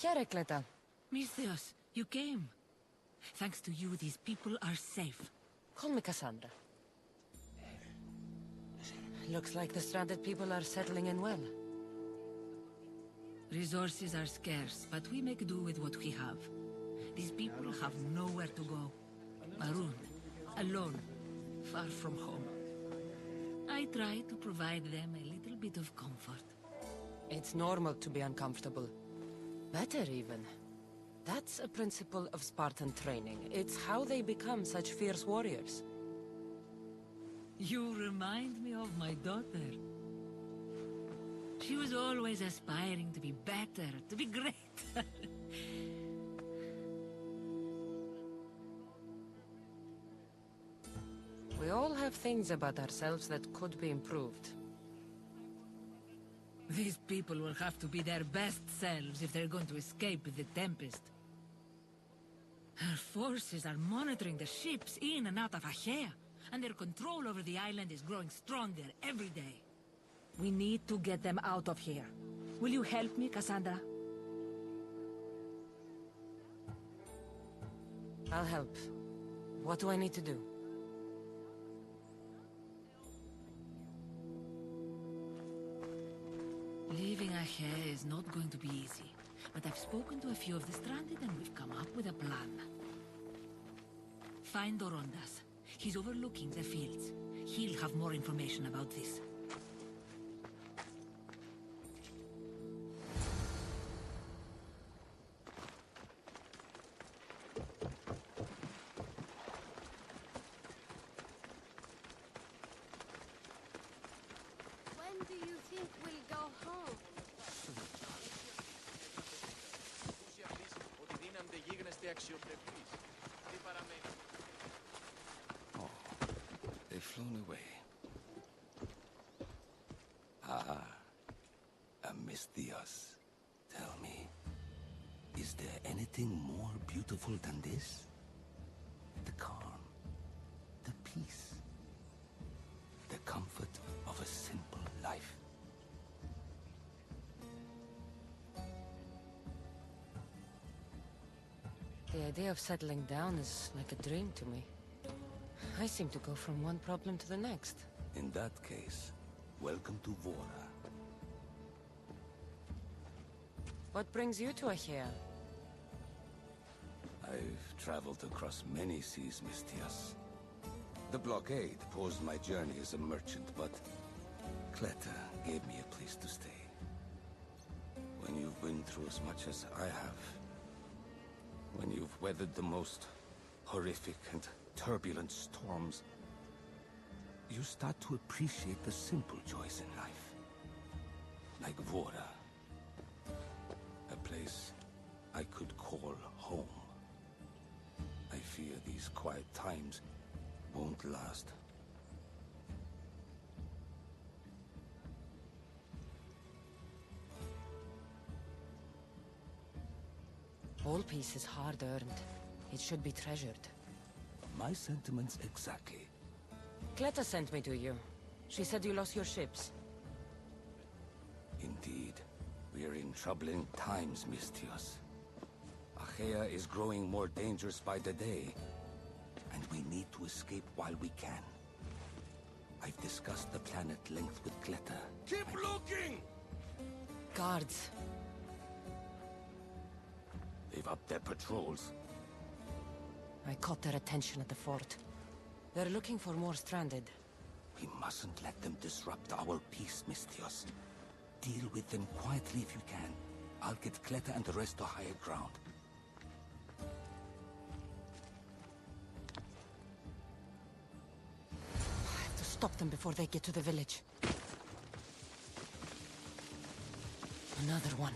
Piacere, Cleta. Misthios, you came. Thanks to you, these people are safe. Call me Cassandra. Looks like the stranded people are settling in well. Resources are scarce, but we make do with what we have. These people have nowhere to go. Marooned, alone, far from home. I try to provide them a little bit of comfort. It's normal to be uncomfortable. Better even. That's a principle of Spartan training. It's how they become such fierce warriors. You remind me of my daughter. She was always aspiring to be better, to be great. We all have things about ourselves that could be improved. These people will have to be their best selves if they're going to escape the Tempest. Our forces are monitoring the ships in and out of Achaea, and their control over the island is growing stronger every day. We need to get them out of here. Will you help me, Cassandra? I'll help. What do I need to do? Leaving Achaea is not going to be easy, but I've spoken to a few of the stranded and we've come up with a plan. Find Dorondas. He's overlooking the fields. He'll have more information about this. When do you think we'll go home? Oh, they've flown away. Ah, Misthios. Tell me, is there anything more beautiful than this? The calm, the peace, the comfort of a simple life. The idea of settling down is like a dream to me. I seem to go from one problem to the next. In that case, welcome to Vora. What brings you to Achaea? I've traveled across many seas, Misthios. The blockade paused my journey as a merchant, but Cleta gave me a place to stay. When you've been through as much as I have, when you've weathered the most horrific and turbulent storms, you start to appreciate the simple joys in life. Like Vora. A place I could call home. I fear these quiet times won't last. All peace is hard-earned. It should be treasured. My sentiments exactly. Cleta sent me to you. She said you lost your ships. Indeed. We're in troubling times, Misthios. Achaea is growing more dangerous by the day, and we need to escape while we can. I've discussed the plan at length with Cleta. Keep looking! Guards. They've upped their patrols. I caught their attention at the fort. They're looking for more stranded. We mustn't let them disrupt our peace, Misthios. Deal with them quietly if you can. I'll get Cleta and the rest to higher ground. I have to stop them before they get to the village. Another one.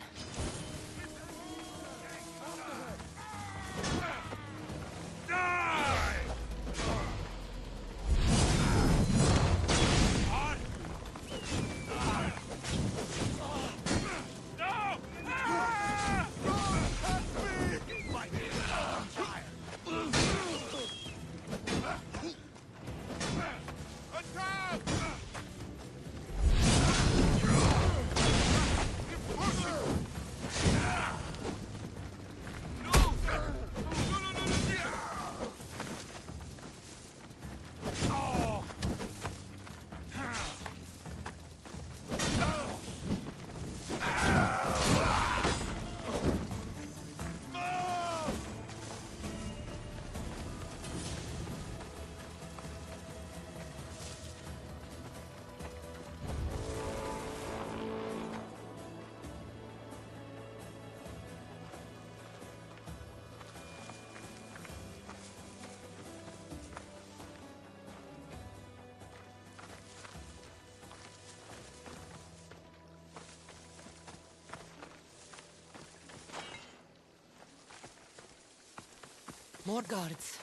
More guards.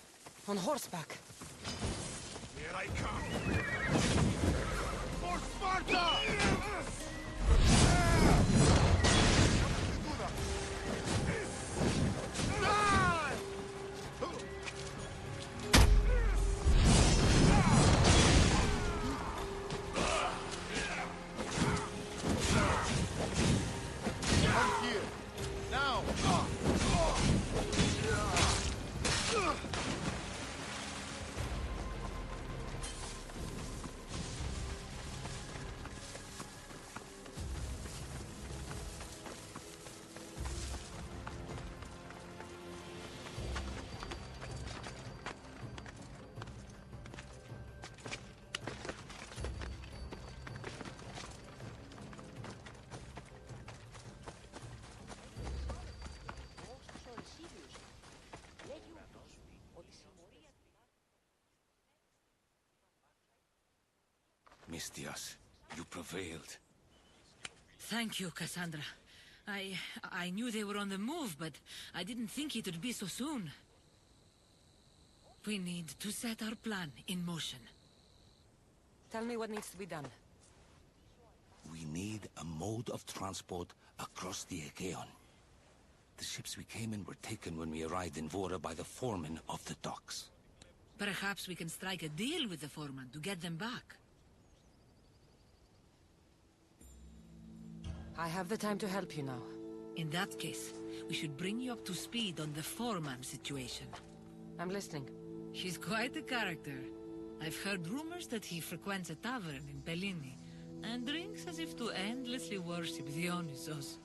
On horseback. Here I come! For Sparta! Come here! Now! Mistias, you prevailed. Thank you, Cassandra. I knew they were on the move, but I didn't think it would be so soon. We need to set our plan in motion. Tell me what needs to be done. We need a mode of transport across the Aegean. The ships we came in were taken when we arrived in Vora by the foreman of the docks. Perhaps we can strike a deal with the foreman to get them back. I have the time to help you now. In that case, we should bring you up to speed on the foreman situation. I'm listening. She's quite a character. I've heard rumors that he frequents a tavern in Bellini, and drinks as if to endlessly worship Dionysos.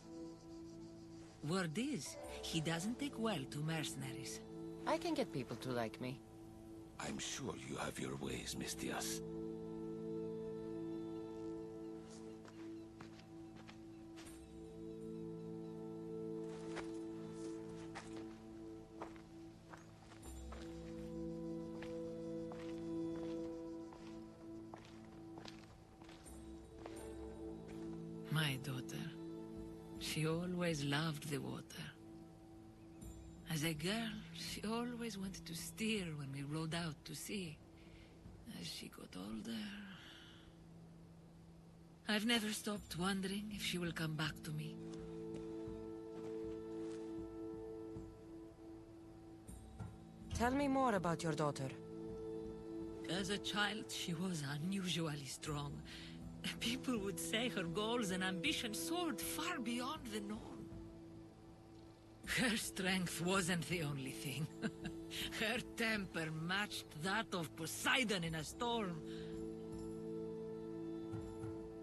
Word is, he doesn't take well to mercenaries. I can get people to like me. I'm sure you have your ways, Mistias. My daughter. She always loved the water. As a girl, she always wanted to steer when we rode out to sea. As she got older... I've never stopped wondering if she will come back to me. Tell me more about your daughter. As a child, she was unusually strong. People would say her goals and ambitions soared far beyond the norm. Her strength wasn't the only thing. Her temper matched that of Poseidon in a storm.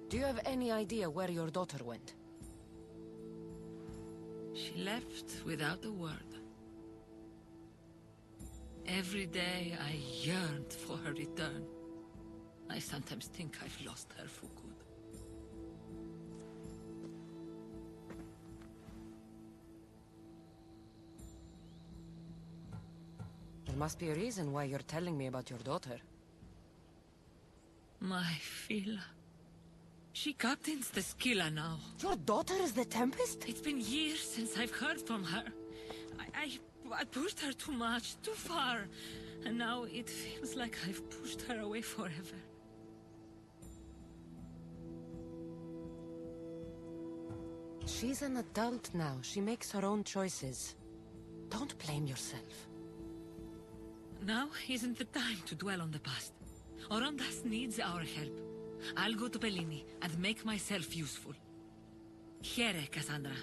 Do you have any idea where your daughter went? She left without a word. Every day I yearned for her return. I sometimes think I've lost her for good. There must be a reason why you're telling me about your daughter. My Fila. She captains the Scylla now. Your daughter is the Tempest? It's been years since I've heard from her. I pushed her too much, too far. And now it feels like I've pushed her away forever. She's an adult now. She makes her own choices. Don't blame yourself. Now isn't the time to dwell on the past. Orondas needs our help. I'll go to Bellini and make myself useful. Here, Cassandra.